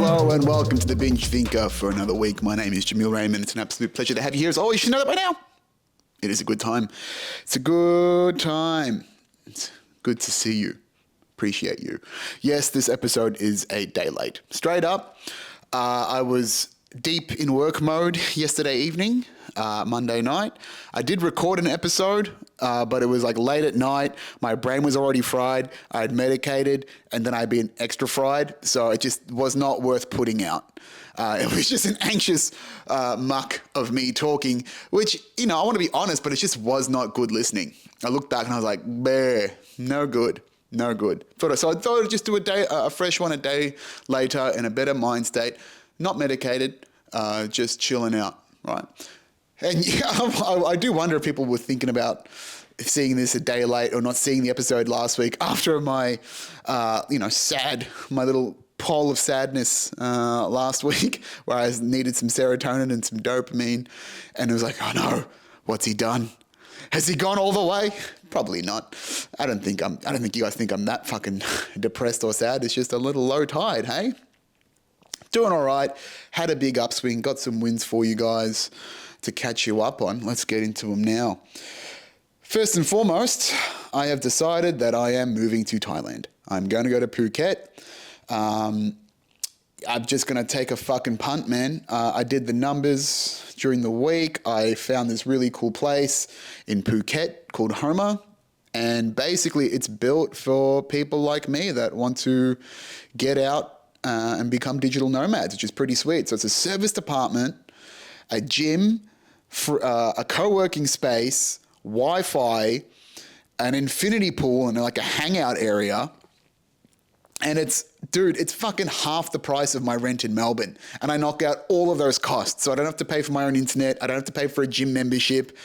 Hello and welcome to the Binge Thinker for another week. My name is Jamil Raymond. It's an absolute pleasure to have you here. As always, you should know that by now. It is a good time. It's a good time. It's good to see you. Appreciate you. Yes, this episode is a day late. Straight up, I was deep in work mode yesterday evening, Monday night. I did record an episode, but it was like late at night. My brain was already fried. I had medicated, and then I'd been extra fried. So it just was not worth putting out. It was just an anxious muck of me talking, which, you know, I want to be honest, but it just was not good listening. I looked back and I was like, bleh, no good. No good. So I thought I'd just do a fresh one a day later in a better mind state, not medicated, just chilling out, right? And yeah, I do wonder if people were thinking about seeing this a day late or not seeing the episode last week after my, my little pole of sadness last week where I needed some serotonin and some dopamine, and it was like, oh no, what's he done? Has he gone all the way? Probably not. I don't think you guys think I'm that fucking depressed or sad. It's just a little low tide, hey? Doing all right. Had a big upswing. Got some wins for you guys to catch you up on. Let's get into them now. First and foremost, I have decided that I am moving to Thailand. I'm going to go to Phuket. I'm just going to take a fucking punt, man. I did the numbers during the week. I found this really cool place in Phuket called Homa. And basically it's built for people like me that want to get out and become digital nomads, which is pretty sweet. So it's a serviced apartment, a gym, a co-working space, Wi-Fi, an infinity pool, and like a hangout area. And it's fucking half the price of my rent in Melbourne. And I knock out all of those costs. So I don't have to pay for my own internet. I don't have to pay for a gym membership.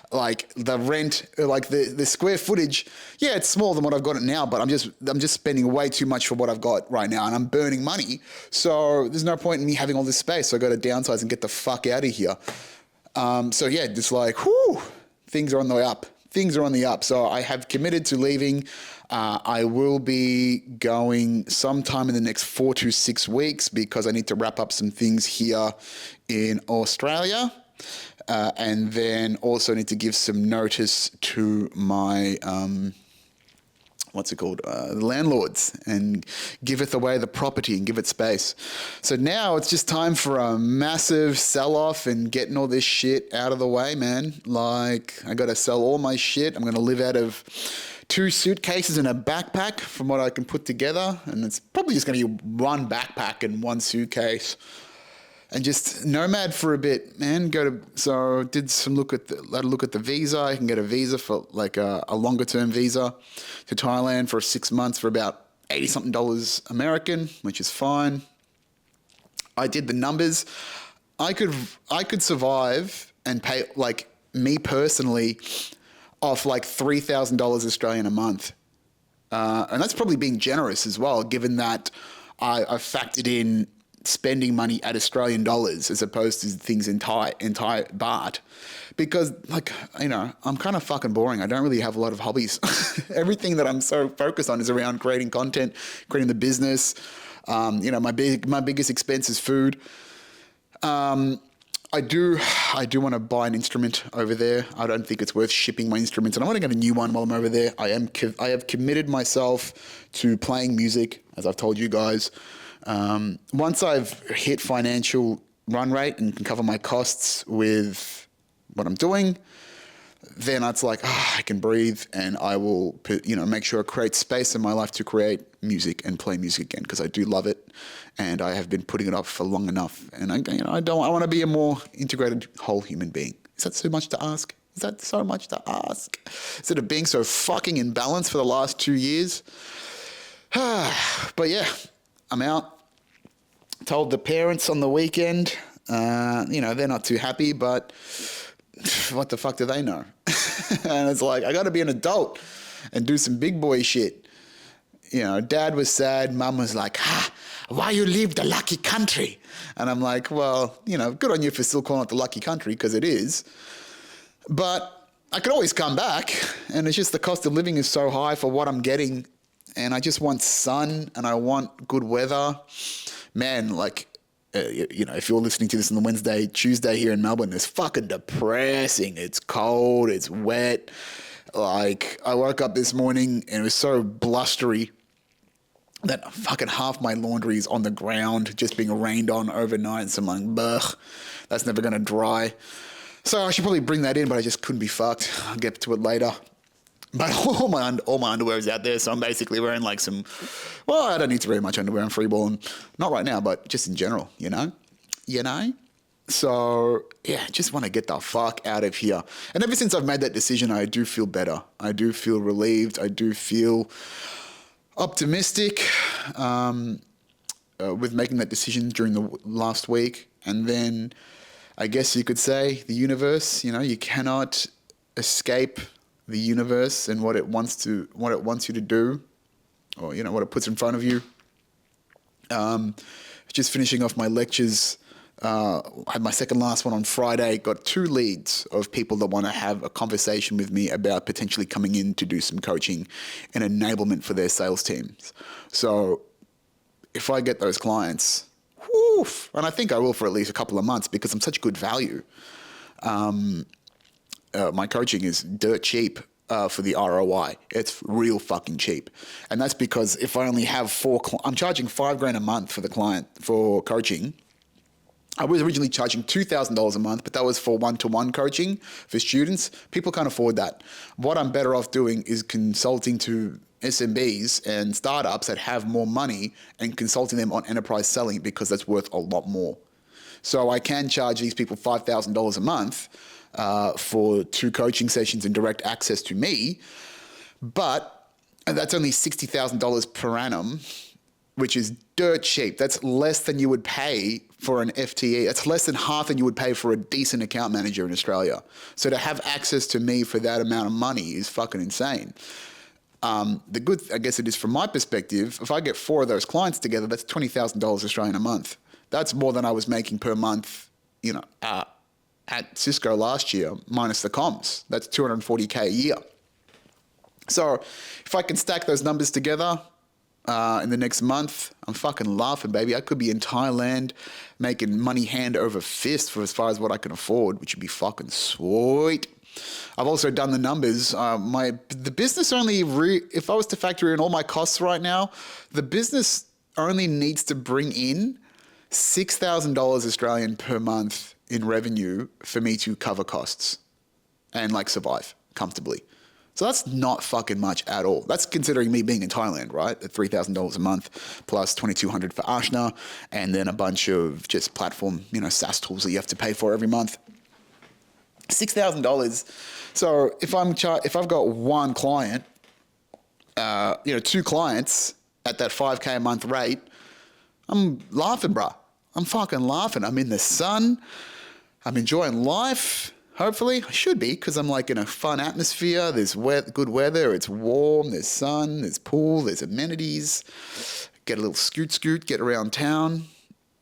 Like the rent, like the square footage. Yeah, it's smaller than what I've got it now, but I'm just spending way too much for what I've got right now, and I'm burning money. So there's no point in me having all this space. So I got to downsize and get the fuck out of here. So yeah, just like, whoo, things are on the up. Things are on the up. So I have committed to leaving. I will be going sometime in the next 4 to 6 weeks because I need to wrap up some things here in Australia. And then also need to give some notice to my, landlords, and giveth away the property and give it space. So now it's just time for a massive sell-off and getting all this shit out of the way, man. Like, I got to sell all my shit. I'm going to live out of 2 suitcases and a backpack from what I can put together. And it's probably just going to be 1 backpack and 1 suitcase. And just nomad for a bit, man. Did some look at the visa. I can get a visa for like a longer term visa to Thailand for 6 months for about $80-something American, which is fine. I did the numbers. I could survive and pay, like, me personally, off like $3,000 Australian a month. And that's probably being generous as well, given that I factored in spending money at Australian dollars as opposed to things in Thai baht, because, like, you know, I'm kind of fucking boring. I don't really have a lot of hobbies. Everything that I'm so focused on is around creating content, creating the business. My biggest expense is food. I do want to buy an instrument over there. I don't think it's worth shipping my instruments, and I want to get a new one while I'm over there. I have committed myself to playing music, as I've told you guys. Once I've hit financial run rate and can cover my costs with what I'm doing, then it's like, I can breathe, and I will, make sure I create space in my life to create music and play music again, because I do love it, and I have been putting it off for long enough. And I want to be a more integrated whole human being. Is that so much to ask? Is that so much to ask? Instead of being so fucking imbalanced for the last 2 years. But yeah, I'm out. Told the parents on the weekend, they're not too happy, but what the fuck do they know? And it's like, I got to be an adult and do some big boy shit. Dad was sad. Mum was like, why you leave the lucky country? And I'm like, well, good on you for still calling it the lucky country, because it is. But I could always come back, and it's just the cost of living is so high for what I'm getting. And I just want sun, and I want good weather. man, like, if you're listening to this on the Wednesday, Tuesday here in Melbourne, it's fucking depressing. It's cold. It's wet. Like, I woke up this morning and it was so blustery that fucking half my laundry is on the ground, just being rained on overnight. So I'm like, blech, that's never going to dry. So I should probably bring that in, but I just couldn't be fucked. I'll get to it later. But all my underwear is out there, so I'm basically wearing like I don't need to wear much underwear. I'm freeballing. Not right now, but just in general, you know? So, yeah, just want to get the fuck out of here. And ever since I've made that decision, I do feel better. I do feel relieved. I do feel optimistic with making that decision during the last week. And then I guess you could say the universe, you cannot escape the universe and what it wants you to do, or, what it puts in front of you. Just finishing off my lectures. I had my second last one on Friday, got 2 leads of people that want to have a conversation with me about potentially coming in to do some coaching and enablement for their sales teams. So if I get those clients, and I think I will for at least a couple of months because I'm such good value, my coaching is dirt cheap for the ROI. It's real fucking cheap. And that's because if I only have 4, I'm charging $5,000 a month for the client for coaching. I was originally charging $2,000 a month, but that was for one-to-one coaching for students. People can't afford that. What I'm better off doing is consulting to SMBs and startups that have more money and consulting them on enterprise selling because that's worth a lot more. So I can charge these people $5,000 a month for 2 coaching sessions and direct access to me, but that's only $60,000 per annum, which is dirt cheap. That's less than you would pay for an FTE. That's less than half than you would pay for a decent account manager in Australia. So to have access to me for that amount of money is fucking insane. The good, I guess it is from my perspective, if I get 4 of those clients together, that's $20,000 Australian a month. That's more than I was making per month, at Cisco last year, minus the comms. That's $240K a year. So if I can stack those numbers together in the next month, I'm fucking laughing, baby. I could be in Thailand making money hand over fist for as far as what I can afford, which would be fucking sweet. I've also done the numbers. The business only, if I was to factor in all my costs right now, the business only needs to bring in $6,000 Australian per month in revenue for me to cover costs and survive comfortably. So that's not fucking much at all. That's considering me being in Thailand, right? At $3,000 a month plus $2,200 for Ashna, and then a bunch of just platform, SaaS tools that you have to pay for every month. $6,000. So if I've got 1 client, 2 clients at that $5K a month rate, I'm laughing, bruh. I'm fucking laughing. I'm in the sun. I'm enjoying life. Hopefully, I should be, because I'm in a fun atmosphere. There's good weather. It's warm. There's sun. There's pool. There's amenities. Get a little scoot, get around town.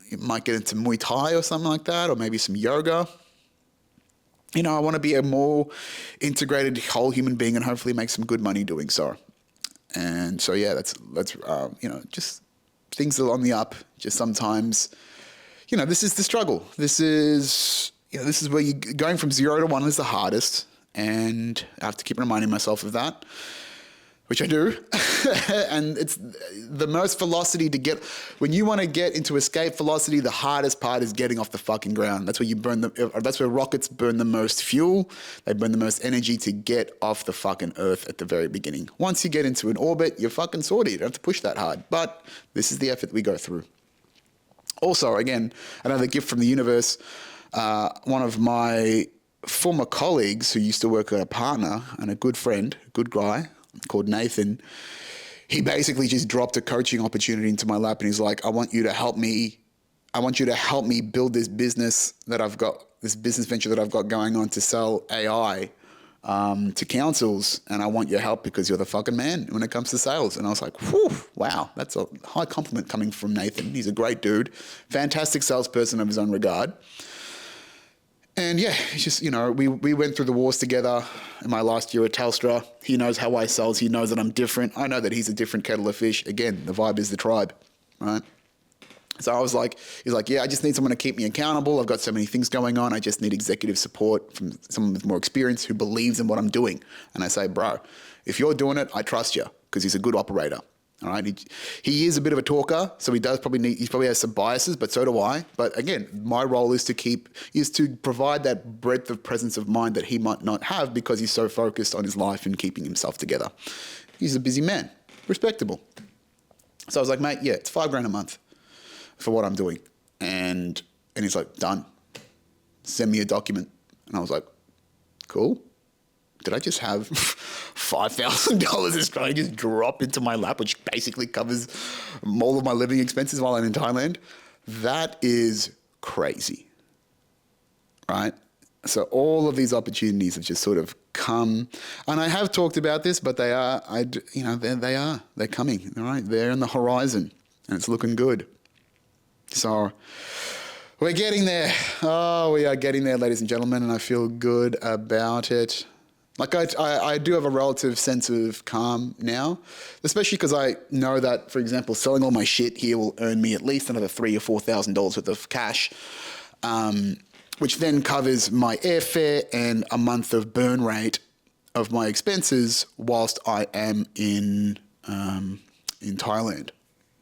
You might get into Muay Thai or something like that, or maybe some yoga. I want to be a more integrated whole human being and hopefully make some good money doing so. And so, yeah, that's just things are on the up. Just sometimes, this is the struggle. This is where going from 0 to 1 is the hardest. And I have to keep reminding myself of that, which I do. And it's the most velocity to get. When you want to get into escape velocity, the hardest part is getting off the fucking ground. That's where that's where rockets burn the most fuel. They burn the most energy to get off the fucking earth at the very beginning. Once you get into an orbit, you're fucking sorted. You don't have to push that hard. But this is the effort we go through. Also, again, another gift from the universe. One of my former colleagues who used to work at a partner and a good friend, a good guy called Nathan, he basically just dropped a coaching opportunity into my lap and he's like, I want you to help me build this business that I've got, this business venture that I've got going on to sell AI to councils, and I want your help because you're the fucking man when it comes to sales. And I was like, whew, wow, that's a high compliment coming from Nathan. He's a great dude, fantastic salesperson of his own regard. And yeah, it's just, we went through the wars together in my last year at Telstra. He knows how I sell. He knows that I'm different. I know that he's a different kettle of fish. Again, the vibe is the tribe, right? So he's like, yeah, I just need someone to keep me accountable. I've got so many things going on. I just need executive support from someone with more experience who believes in what I'm doing. And I say, bro, if you're doing it, I trust you because he's a good operator. All right. He is a bit of a talker, so he probably has some biases, but so do I. But again, my role is to provide that breadth of presence of mind that he might not have because he's so focused on his life and keeping himself together. He's a busy man, respectable. So I was like, mate, yeah, it's $5,000 a month for what I'm doing. And he's like, done. Send me a document. And I was like, cool. Did I just have $5,000 Australian just drop into my lap, which basically covers all of my living expenses while I'm in Thailand? That is crazy, right? So all of these opportunities have just sort of come, and I have talked about this, but they're coming, all right? They're on the horizon, and it's looking good. So we're getting there. Oh, we are getting there, ladies and gentlemen, and I feel good about it. Like I do have a relative sense of calm now, especially because I know that, for example, selling all my shit here will earn me at least another $3,000 or $4,000 worth of cash, which then covers my airfare and a month of burn rate of my expenses whilst I am in Thailand,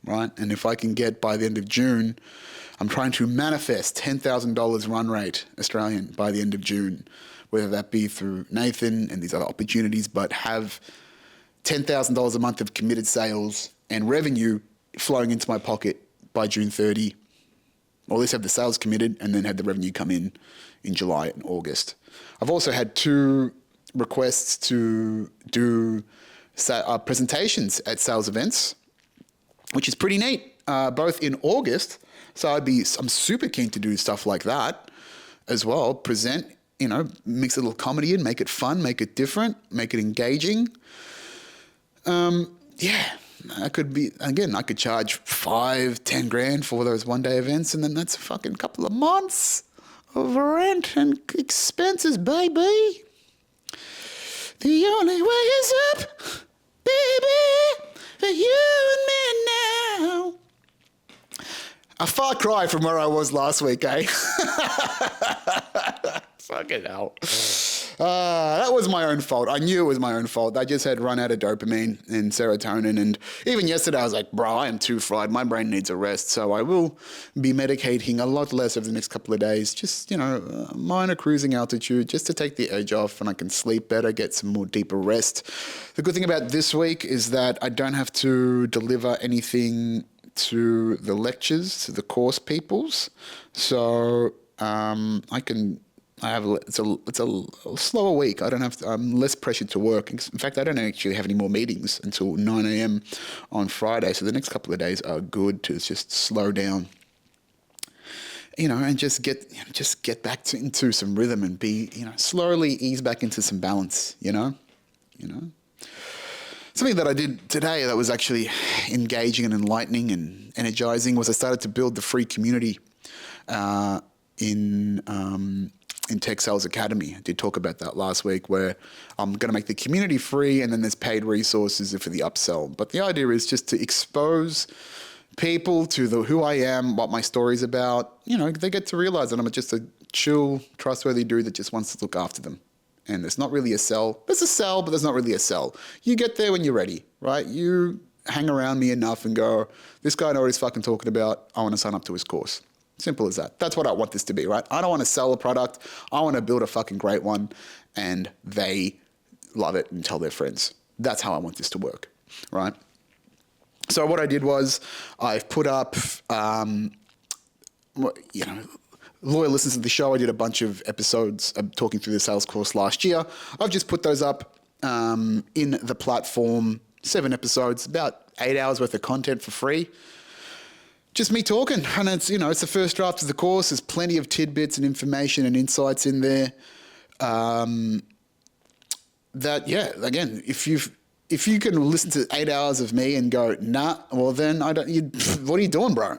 right? And if I can get by the end of June, I'm trying to manifest $10,000 run rate Australian by the end of June, whether that be through Nathan and these other opportunities, but have $10,000 a month of committed sales and revenue flowing into my pocket by June 30, or at least have the sales committed and then have the revenue come in July and August. I've also had 2 requests to do presentations at sales events, which is pretty neat, both in August. So I'm super keen to do stuff like that as well, present, mix a little comedy in, make it fun, make it different, make it engaging. I could charge $5-10 grand for those one-day events, and then that's a fucking couple of months of rent and expenses, baby. The only way is up, baby, for you and me now. A far cry from where I was last week, eh? Fucking hell. That was my own fault. I knew it was my own fault. I just had run out of dopamine and serotonin. And even yesterday, I was like, bro, I am too fried. My brain needs a rest. So I will be medicating a lot less over the next couple of days. Just, minor cruising altitude just to take the edge off and I can sleep better, get some more deeper rest. The good thing about this week is that I don't have to deliver anything to the lectures, to the course peoples. So it's a slower week. I'm less pressured to work. In fact, I don't actually have any more meetings until 9 a.m. on Friday. So the next couple of days are good to just slow down, and just get back into some rhythm and be, slowly ease back into some balance, Something that I did today that was actually engaging and enlightening and energizing was I started to build the free community in Tech Sales Academy. I did talk about that last week, where I'm going to make the community free and then there's paid resources for the upsell. But the idea is just to expose people to who I am, what my story's about. They get to realize that I'm just a chill, trustworthy dude that just wants to look after them. And it's not really a sell. There's a sell, but there's not really a sell. You get there when you're ready, right? You hang around me enough and go, this guy knows what he's fucking talking about. I want to sign up to his course. Simple as that. That's what I want this to be, right? I don't want to sell a product. I want to build a fucking great one and they love it and tell their friends. That's how I want this to work, right? So what I did was I've put up, loyal listeners to the show, I did a bunch of episodes talking through the sales course last year. I've just put those up in the platform, 7 episodes, about 8 hours worth of content for free. Just me talking, and it's the first draft of the course. There's plenty of tidbits and information and insights in there. If you can listen to 8 hours of me and go, nah, well then what are you doing, bro?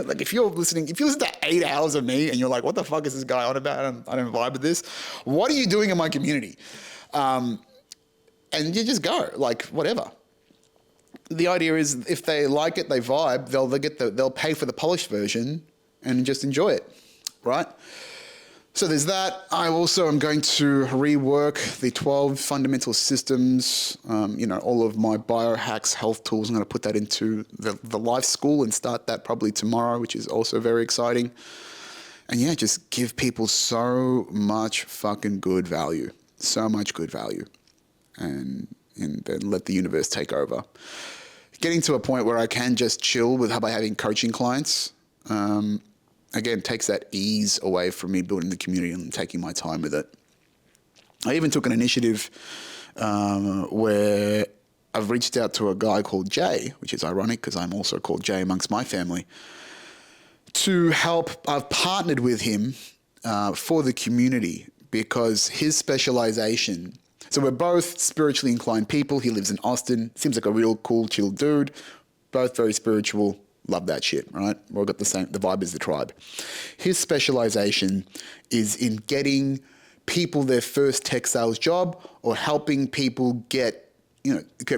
Like if you listen to 8 hours of me and you're like, what the fuck is this guy on about? I don't vibe with this. What are you doing in my community? And you just go, like, whatever. the idea is if they like it, they vibe, they'll pay for the polished version and just enjoy it, right? So there's that. I also am going to rework the 12 fundamental systems, all of my biohacks, health tools. I'm going to put that into the life school and start that probably tomorrow, which is also very exciting. And yeah, just give people so much fucking good value, so much good value, and then let the universe take over. Getting to a point where I can just chill by having coaching clients, again, takes that ease away from me building the community and taking my time with it. I even took an initiative where I've reached out to a guy called Jay, which is ironic because I'm also called Jay amongst my family, to help. I've partnered with him for the community because his specialization. So we're both spiritually inclined people. He lives in Austin. Seems like a real cool, chill dude. Both very spiritual. Love that shit, right? We've all got the vibe is the tribe. His specialization is in getting people their first tech sales job or helping people get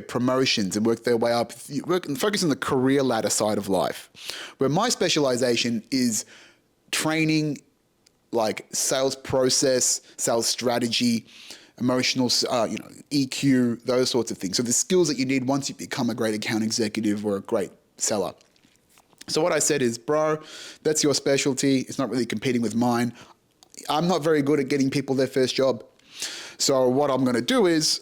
promotions and work their way up, focus on the career ladder side of life. Where my specialization is training, like sales process, sales strategy, emotional, EQ, those sorts of things. So the skills that you need once you become a great account executive or a great seller. So what I said is, bro, that's your specialty. It's not really competing with mine. I'm not very good at getting people their first job. So what I'm going to do is,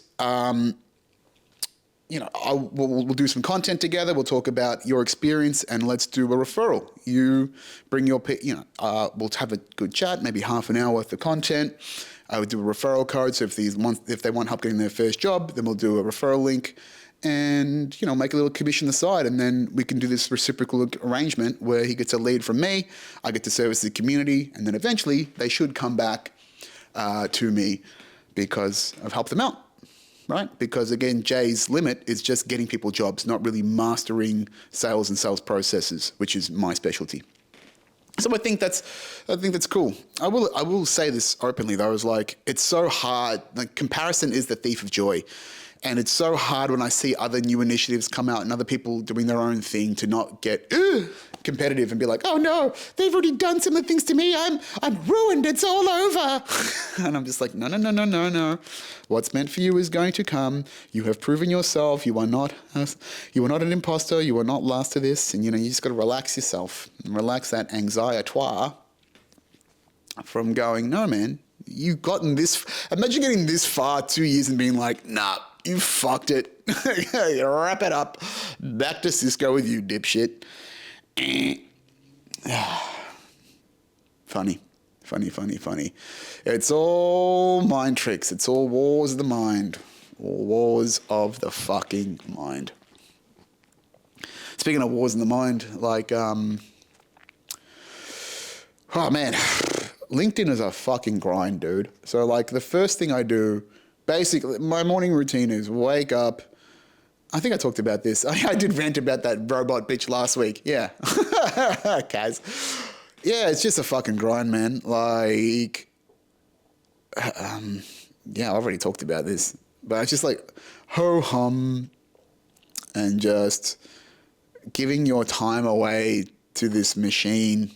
we'll do some content together. We'll talk about your experience and let's do a referral. You bring your, we'll have a good chat, maybe half an hour worth of content. I would do a referral code. So if they want help getting their first job, then we'll do a referral link and, make a little commission aside. And then we can do this reciprocal arrangement where he gets a lead from me. I get to service the community. And then eventually they should come back to me because I've helped them out. Right? Because again, Jay's limit is just getting people jobs, not really mastering sales and sales processes, which is my specialty. So I think that's cool. I will say this openly though, is like, it's so hard. Like comparison is the thief of joy. And it's so hard when I see other new initiatives come out and other people doing their own thing to not get competitive and be like, oh no, they've already done some of the things to me. I'm ruined. It's all over. And I'm just like, no. What's meant for you is going to come. You have proven yourself. You are not an imposter. You are not last to this. And you just got to relax yourself and relax that anxiety from going, no, man, you've gotten this. Imagine getting this far 2 years and being like, nah, you fucked it. Wrap it up. Back to Cisco with you, dipshit. Funny. It's all mind tricks. It's all wars of the mind. Wars of the fucking mind. Speaking of wars in the mind, like, oh man, LinkedIn is a fucking grind, dude. So like the first thing I do, basically my morning routine is wake up. I think I talked about this. I did rant about that robot bitch last week. Yeah. Kaz. Yeah, it's just a fucking grind, man. Like, yeah, I've already talked about this. But it's just like ho-hum and just giving your time away to this machine.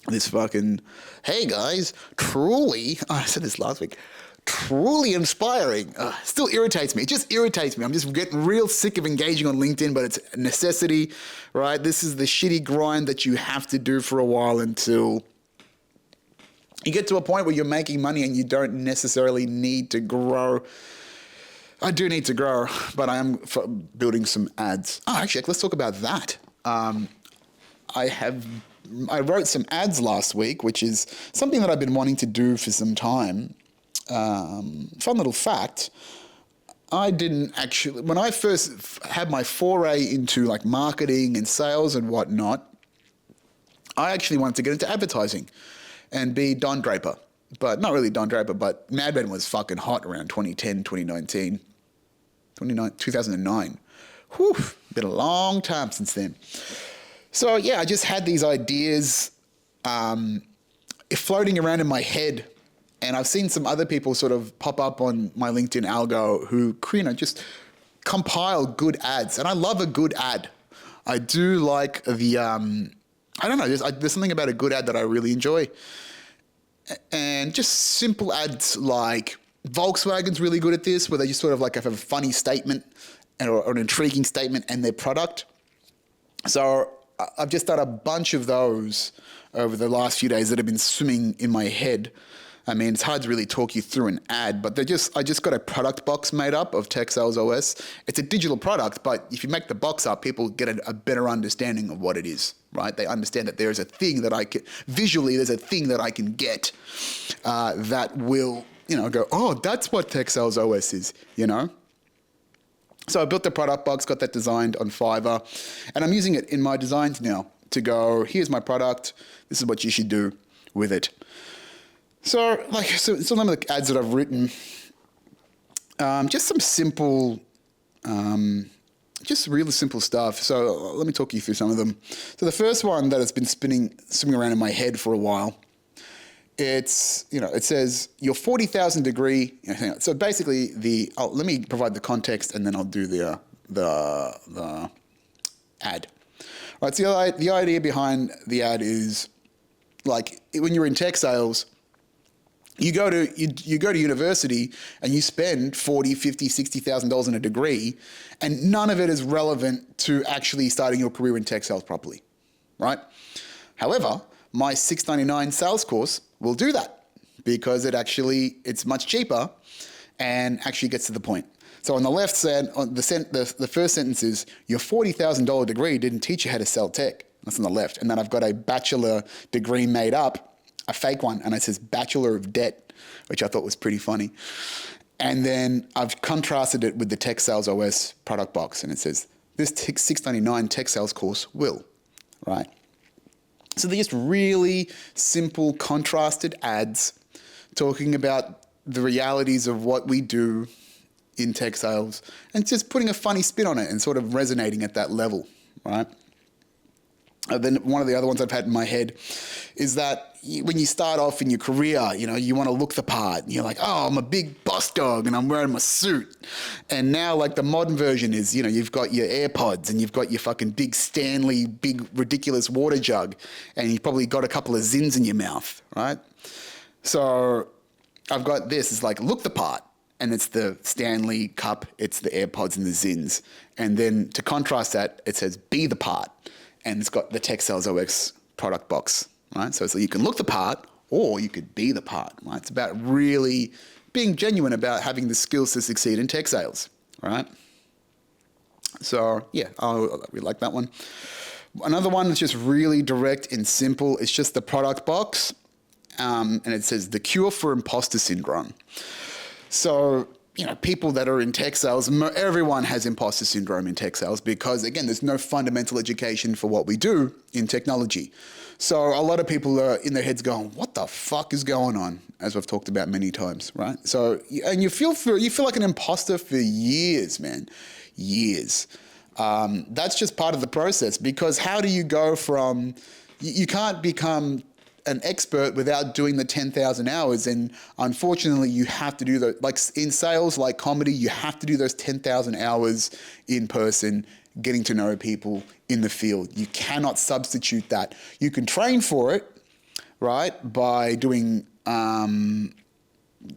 This fucking, hey guys, truly, I said this last week, truly inspiring. Still irritates me. It just irritates me. I'm just getting real sick of engaging on LinkedIn, but it's a necessity, right? This is the shitty grind that you have to do for a while until you get to a point where you're making money and you don't necessarily need to grow. I do need to grow, but I am building some ads. Oh, actually, let's talk about that. I wrote some ads last week, which is something that I've been wanting to do for some time. Fun little fact, I didn't actually, when I first had my foray into like marketing and sales and whatnot, I actually wanted to get into advertising and be Don Draper. But not really Don Draper, but Mad Men was fucking hot around 2010, 2019, 2009. Whew, been a long time since then. So yeah, I just had these ideas floating around in my head. And I've seen some other people sort of pop up on my LinkedIn algo who, just compile good ads, and I love a good ad. I do like the, I don't know, there's something about a good ad that I really enjoy. And just simple ads like Volkswagen's really good at this, where they just sort of like have a funny statement or an intriguing statement and their product. So I've just done a bunch of those over the last few days that have been swimming in my head. I mean, it's hard to really talk you through an ad, but I just got a product box made up of Tech Sales OS. It's a digital product, but if you make the box up, people get a better understanding of what it is, right? They understand that there's a thing that there's a thing that I can get that will, go, oh, that's what Tech Sales OS is, So I built the product box, got that designed on Fiverr, and I'm using it in my designs now to go, here's my product, this is what you should do with it. So some of the ads that I've written, just some simple, just really simple stuff. So let me talk you through some of them. So the first one that has been swimming around in my head for a while, it says your 40,000 degree. So basically let me provide the context and then I'll do the ad. All right. So the idea behind the ad is like when you're in tech sales, you go to university and you spend $40,000, $50,000, $60,000 in a degree, and none of it is relevant to actually starting your career in tech sales properly, right? However, my $699 sales course will do that because it's much cheaper and actually gets to the point. So on the left side, the first sentence is your $40,000 degree didn't teach you how to sell tech. That's on the left, and then I've got a bachelor degree made up. A fake one, and it says Bachelor of Debt, which I thought was pretty funny. And then I've contrasted it with the Tech Sales OS product box, and it says, this $699 Tech Sales course will, right? So they're just really simple, contrasted ads talking about the realities of what we do in tech sales and just putting a funny spin on it and sort of resonating at that level, right? Then one of the other ones I've had in my head is that when you start off in your career, you want to look the part. And you're like, oh, I'm a big boss dog and I'm wearing my suit. And now like the modern version is, you've got your AirPods and you've got your fucking big Stanley, big ridiculous water jug. And you've probably got a couple of Zins in your mouth, right? So I've got this. It's like, look the part. And it's the Stanley cup. It's the AirPods and the Zins. And then to contrast that, it says, be the part. And it's got the Tech Sales OS product box, right? So you can look the part or you could be the part, right? It's about really being genuine about having the skills to succeed in tech sales, right? So yeah, I really like that one. Another one that's just really direct and simple. It's just the product box. And it says the cure for imposter syndrome. So, people that are in tech sales, everyone has imposter syndrome in tech sales because, again, there's no fundamental education for what we do in technology. So a lot of people are in their heads going, what the fuck is going on? As we've talked about many times, right? So, and you feel like an imposter for years, man. Years. That's just part of the process because how do you go from, you can't become an expert without doing the 10,000 hours. And unfortunately, you have to do those, like in sales, like comedy, you have to do those 10,000 hours in person, getting to know people in the field. You cannot substitute that. You can train for it, right, by doing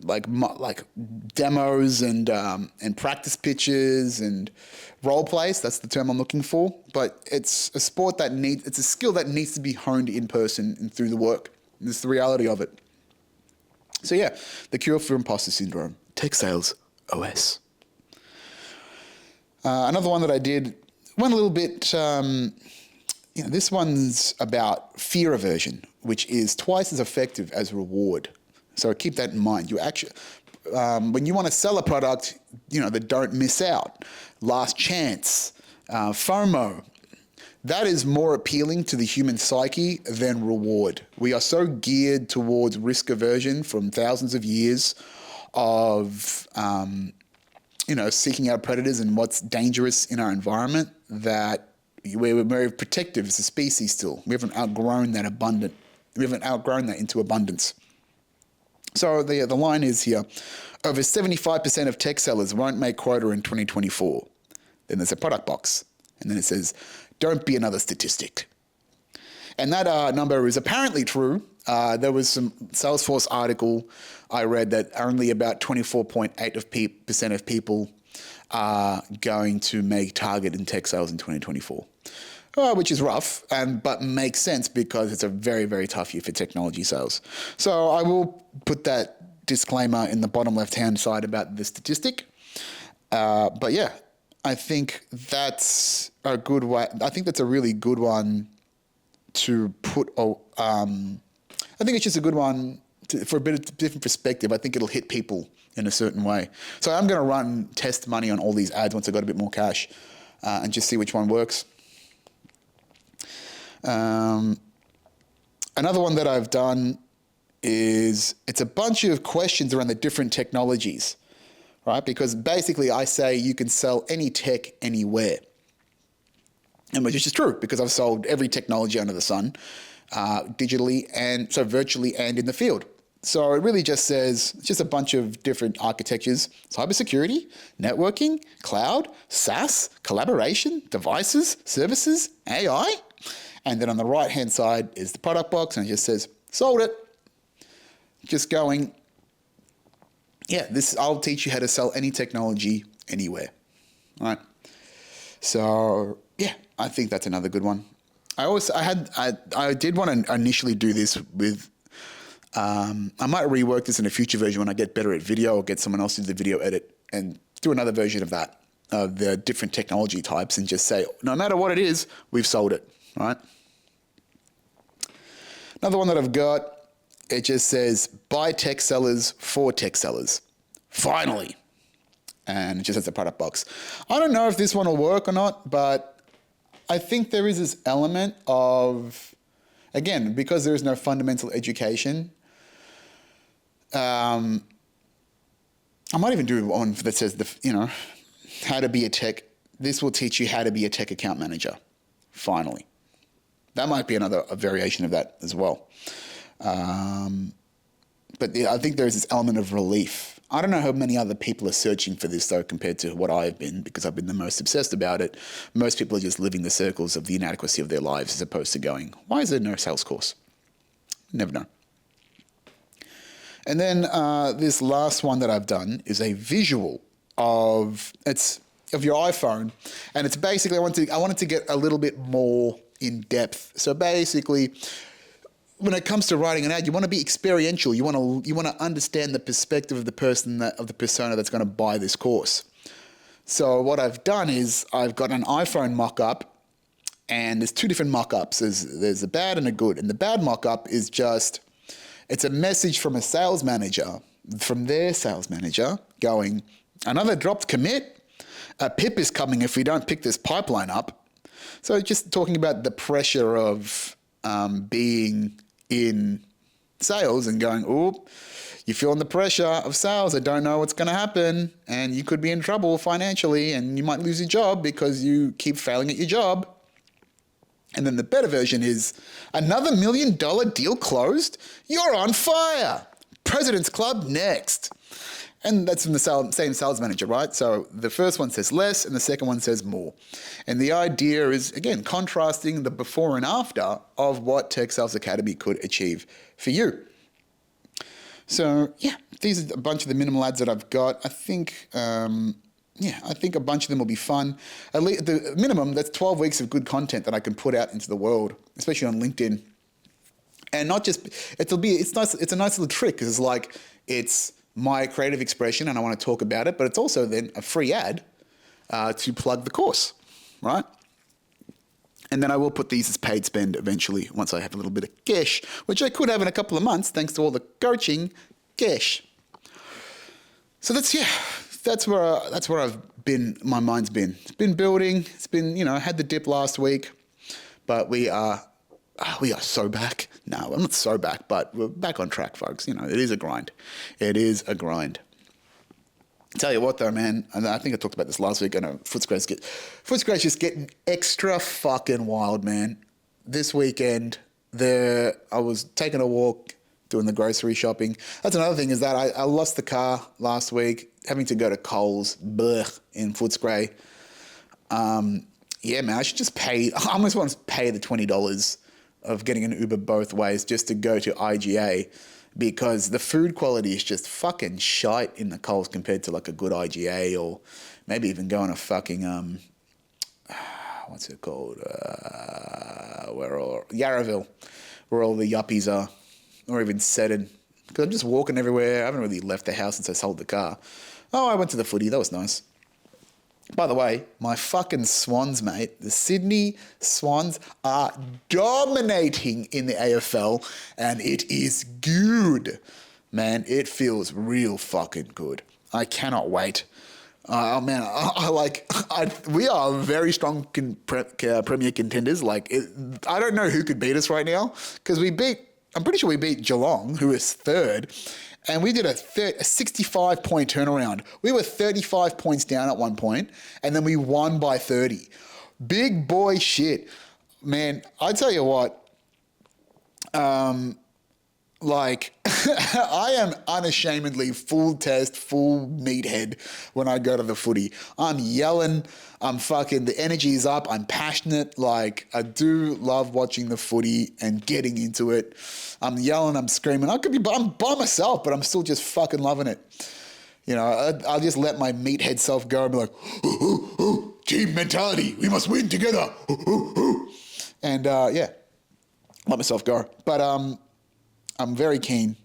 like demos and practice pitches and role plays. That's the term I'm looking for. But it's a sport it's a skill that needs to be honed in person and through the work. It's the reality of it. So yeah, the cure for imposter syndrome, Tech Sales OS. Another one that I did, went a little bit, this one's about fear aversion, which is twice as effective as reward. So keep that in mind. You actually, when you want to sell a product, that don't miss out, last chance, FOMO, that is more appealing to the human psyche than reward. We are so geared towards risk aversion from thousands of years of, seeking out predators and what's dangerous in our environment that we're very protective as a species still. We haven't outgrown that into abundance. So the line is here, over 75% of tech sellers won't make quota in 2024. Then there's a product box. And then it says, don't be another statistic. And that number is apparently true. There was some Salesforce article I read that only about 24.8% of people are going to make target in tech sales in 2024, which is rough, but makes sense because it's a very, very tough year for technology sales. So I will put that disclaimer in the bottom left-hand side about the statistic. But yeah, I think that's a good way. I think that's a really good one to put. I think it's just a good one for a bit of different perspective. I think it'll hit people in a certain way. So I'm going to run test money on all these ads once I've got a bit more cash and just see which one works. Another one that I've done is it's a bunch of questions around the different technologies, right? Because basically I say you can sell any tech anywhere. And which is true because I've sold every technology under the sun, digitally and so virtually and in the field. So it really just says, it's just a bunch of different architectures: cybersecurity, networking, cloud, SaaS, collaboration, devices, services, AI. And then on the right-hand side is the product box, and it just says, sold it. Just going, yeah, I'll teach you how to sell any technology anywhere, all right? So yeah, I think that's another good one. I did want to initially do this with, I might rework this in a future version when I get better at video, or get someone else to do the video edit and do another version of that, of the different technology types, and just say, no matter what it is, we've sold it, right? Another one that I've got, it just says, by tech sellers for tech sellers. Finally. And it just has a product box. I don't know if this one will work or not, but I think there is this element of, again, because there is no fundamental education, I might even do one that says, how to be a tech. This will teach you how to be a tech account manager. Finally. That might be a variation of that as well. But yeah, I think there is this element of relief. I don't know how many other people are searching for this, though, compared to what I've been, because I've been the most obsessed about it. Most people are just living the circles of the inadequacy of their lives as opposed to going, why is there no sales course? Never know. And then this last one that I've done is a visual of your iPhone. And it's basically, I wanted to get a little bit more in depth. So basically, when it comes to writing an ad, you want to be experiential. You want to understand the perspective of the persona that's going to buy this course. So what I've done is I've got an iPhone mock-up, and there's two different mock-ups. There's a bad and a good. And the bad mock-up is it's a message from a sales manager, from their sales manager, going, another dropped commit. A PIP is coming if we don't pick this pipeline up. So just talking about the pressure of being in sales and going, oh, you're feeling the pressure of sales. I don't know what's going to happen. And you could be in trouble financially, and you might lose your job because you keep failing at your job. And then the better version is, another $1 million deal closed? You're on fire. President's Club next. And that's from the same sales manager, right? So the first one says less and the second one says more. And the idea is, again, contrasting the before and after of what Tech Sales Academy could achieve for you. So yeah, these are a bunch of the minimal ads that I've got. I think, I think a bunch of them will be fun. At least the minimum, that's 12 weeks of good content that I can put out into the world, especially on LinkedIn. And not just, it's nice. It's a nice little trick because it's my creative expression and I want to talk about it, but it's also then a free ad to plug the course, right? And then I will put these as paid spend eventually once I have a little bit of cash, which I could have in a couple of months thanks to all the coaching cash. So that's where I've been. My mind's been. It's been building. It's been, I had the dip last week, but we are so back. No, I'm not so back, but we're back on track, folks. It is a grind. It is a grind. Tell you what, though, man, and I think I talked about this last week. I know Footscratch just getting extra fucking wild, man. This weekend, I was taking a walk, doing the grocery shopping. That's another thing is that I lost the car last week, having to go to Coles, in Footscray. Yeah, man, I should just pay. I almost want to pay the $20 of getting an Uber both ways just to go to IGA, because the food quality is just fucking shite in the Coles compared to like a good IGA, or maybe even going to fucking what's it called? Yarraville, where all the yuppies are, or even Seddon. Because I'm just walking everywhere. I haven't really left the house since I sold the car. Oh, I went to the footy. That was nice. By the way, my fucking Swans, mate, the Sydney Swans are dominating in the AFL, and it is good. Man, it feels real fucking good. I cannot wait. Oh man, we are very strong premier contenders. Like, I don't know who could beat us right now, because I'm pretty sure we beat Geelong, who is third, and we did a 65-point turnaround. We were 35 points down at one point, and then we won by 30. Big boy shit. Man, I tell you what, I am unashamedly full test, full meathead when I go to the footy. I'm yelling. The energy is up. I'm passionate. Like, I do love watching the footy and getting into it. I'm yelling. I'm screaming. I'm by myself, but I'm still just fucking loving it. You know, I'll just let my meathead self go and be like, ooh, ooh, ooh, team mentality. We must win together. Ooh, ooh, ooh. And yeah, let myself go. But I'm very keen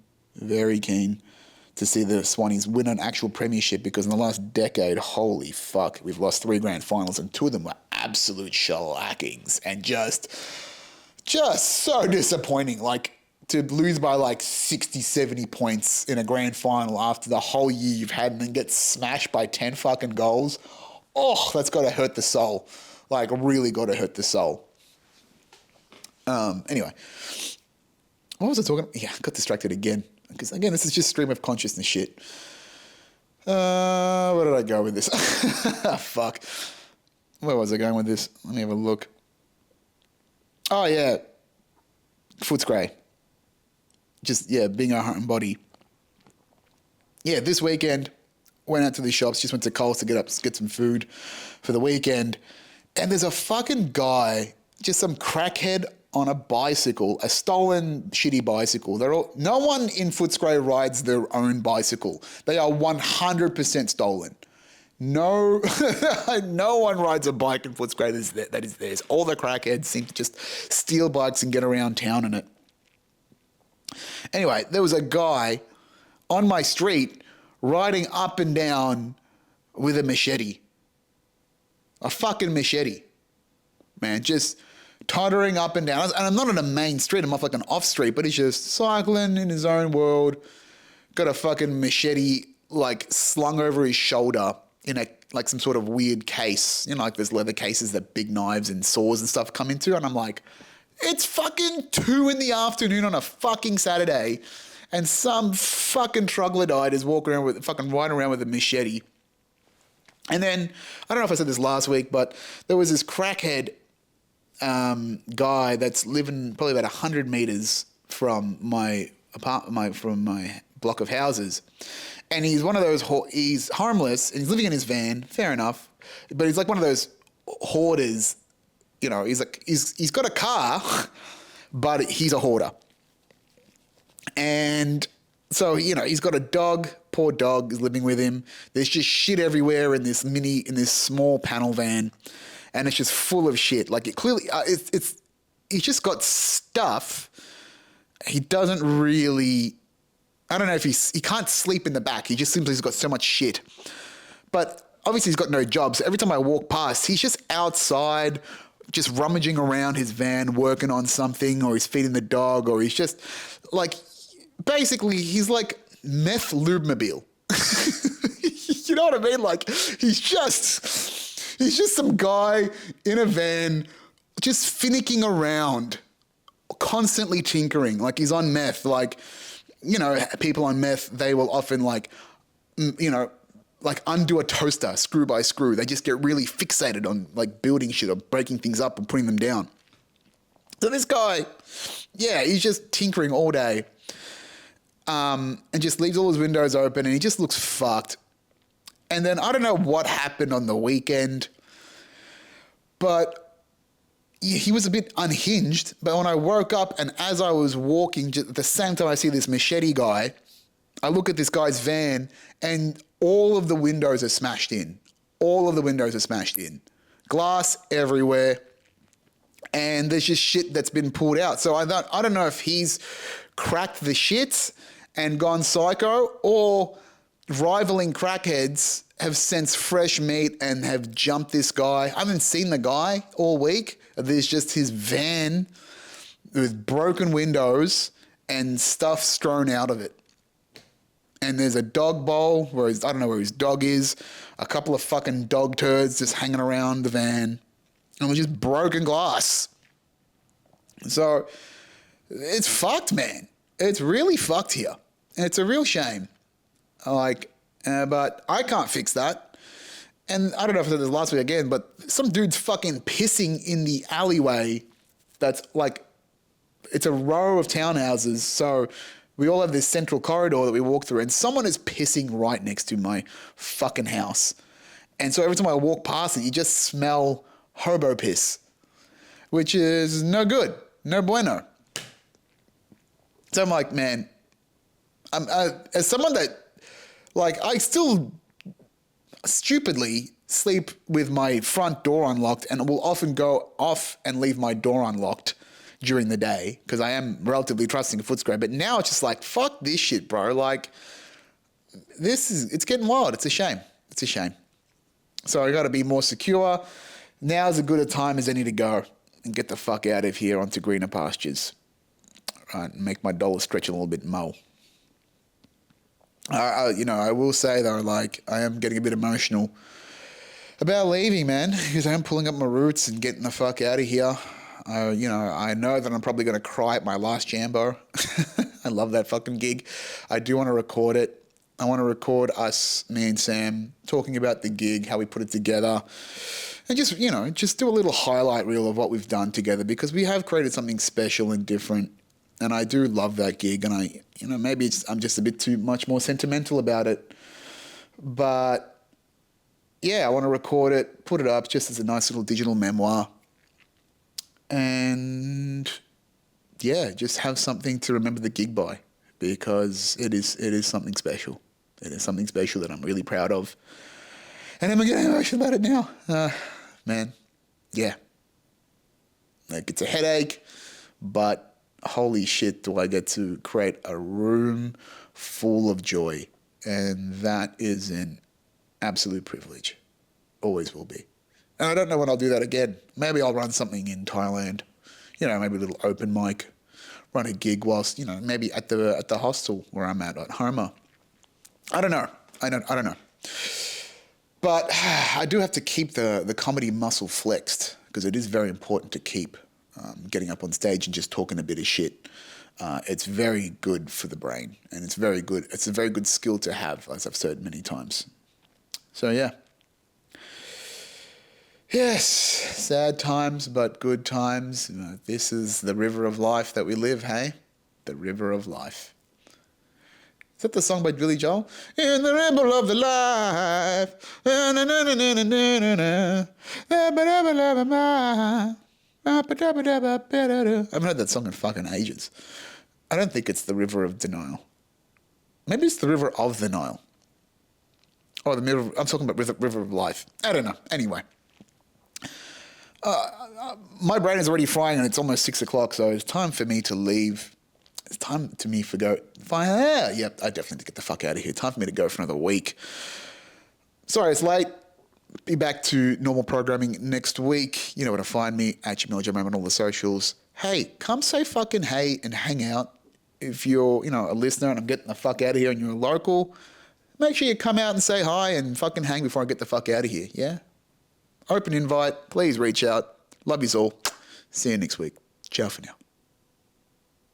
to see the Swannies win an actual premiership, because in the last decade, holy fuck, we've lost 3 grand finals, and 2 of them were absolute shellackings and just so disappointing. Like, to lose by like 60, 70 points in a grand final after the whole year you've had, and then get smashed by 10 fucking goals. Oh, that's got to hurt the soul. Like, really got to hurt the soul. Anyway. What was I talking about? Yeah, I got distracted again. Because, again, this is just stream of consciousness shit. Where did I go with this? Fuck. Where was I going with this? Let me have a look. Oh, yeah. Footscray. Just, yeah, being our heart and body. Yeah, this weekend, went out to the shops, just went to Coles to get some food for the weekend. And there's a fucking guy, just some crackhead on a bicycle, a stolen shitty bicycle. No one in Footscray rides their own bicycle. They are 100% stolen. No, no one rides a bike in Footscray that is theirs. All the crackheads seem to just steal bikes and get around town in it. Anyway, there was a guy on my street riding up and down with a machete. A fucking machete. Man, just tottering up and down. And I'm not on a main street. I'm off like an off street, but he's just cycling in his own world. Got a fucking machete like slung over his shoulder in like some sort of weird case. You know, like those leather cases that big knives and saws and stuff come into. And I'm like, it's fucking 2 PM on a fucking Saturday, and some fucking troglodyte is riding around with a machete. And then, I don't know if I said this last week, but there was this crackhead guy that's living probably about 100 meters from my block of houses, and he's one of those. He's harmless and he's living in his van. Fair enough, but he's like one of those hoarders. You know, he's got a car, but he's a hoarder. And so, you know, he's got a dog. Poor dog is living with him. There's just shit everywhere in this small panel van. And it's just full of shit. Like, it clearly, he's just got stuff. He doesn't really, I don't know if he can't sleep in the back. He just simply has got so much shit. But obviously he's got no job. So every time I walk past, he's just outside, just rummaging around his van, working on something, or he's feeding the dog, or he's just like, basically he's like meth lube-mobile. You know what I mean? Like, he's just some guy in a van just finicking around, constantly tinkering. Like, he's on meth. Like, you know, people on meth, they will often like, you know, like undo a toaster screw by screw. They just get really fixated on like building shit or breaking things up and putting them down. So this guy, yeah, he's just tinkering all day, and just leaves all his windows open, and he just looks fucked. And then I don't know what happened on the weekend. But he was a bit unhinged. But when I woke up and as I was walking, just at the same time I see this machete guy, I look at this guy's van and all of the windows are smashed in. All of the windows are smashed in. Glass everywhere. And there's just shit that's been pulled out. So I don't know if he's cracked the shit and gone psycho, or rivaling crackheads have sensed fresh meat and have jumped this guy. I haven't seen the guy all week. There's just his van with broken windows and stuff strewn out of it. And there's a dog bowl where I don't know where his dog is. A couple of fucking dog turds just hanging around the van. And it was just broken glass. So it's fucked, man. It's really fucked here. And it's a real shame. But I can't fix that. And I don't know if I said this last week again, but some dude's fucking pissing in the alleyway that's like, it's a row of townhouses. So we all have this central corridor that we walk through, and someone is pissing right next to my fucking house. And so every time I walk past it, you just smell hobo piss, which is no good, no bueno. So I'm like, man, as someone that, like, I still stupidly sleep with my front door unlocked and will often go off and leave my door unlocked during the day because I am relatively trusting of Footscray. But now it's just like, fuck this shit, bro. Like, it's getting wild. It's a shame. It's a shame. So I got to be more secure. Now is as good a time as any to go and get the fuck out of here onto greener pastures. Right, and make my dollar stretch a little bit more. I will say though, like, I am getting a bit emotional about leaving, man, because I am pulling up my roots and getting the fuck out of here. I know that I'm probably going to cry at my last Jambo. I love that fucking gig. I do want to record it. I want to record us, me and Sam, talking about the gig, how we put it together, and just do a little highlight reel of what we've done together, because we have created something special and different. And I do love that gig, and maybe I'm just a bit too much more sentimental about it. But yeah, I want to record it, put it up just as a nice little digital memoir. And yeah, just have something to remember the gig by, because it is something special. It is something special that I'm really proud of. And I'm getting emotional about it now. Man, yeah. Like, it's a headache, but holy shit, do I get to create a room full of joy. And that is an absolute privilege. Always will be. And I don't know when I'll do that again. Maybe I'll run something in Thailand. Maybe a little open mic. Run a gig whilst, maybe at the hostel where I'm at Homer. I don't know. I don't know. But I do have to keep the comedy muscle flexed, because it is very important to keep getting up on stage and just talking a bit of shit. It's very good for the brain, and it's very good. It's a very good skill to have, as I've said many times. So yeah. Yes, sad times, but good times. This is the river of life that we live, hey? The river of life. Is that the song by Billy Joel? In the river of the life. I haven't heard that song in fucking ages. I don't think it's the river of denial. Maybe it's the river of the Nile. Or the river, I'm talking about river of life. I don't know. Anyway. My brain is already frying and it's almost 6 o'clock, so it's time for me to leave. It's time to me for go. I definitely need to get the fuck out of here. Time for me to go for another week. Sorry, it's late. Be back to normal programming next week. You know where to find me, at JamilJamam on all the socials. Hey, come say fucking hey and hang out. If you're, a listener and I'm getting the fuck out of here and you're a local, make sure you come out and say hi and fucking hang before I get the fuck out of here, yeah? Open invite. Please reach out. Love yous all. See you next week. Ciao for now.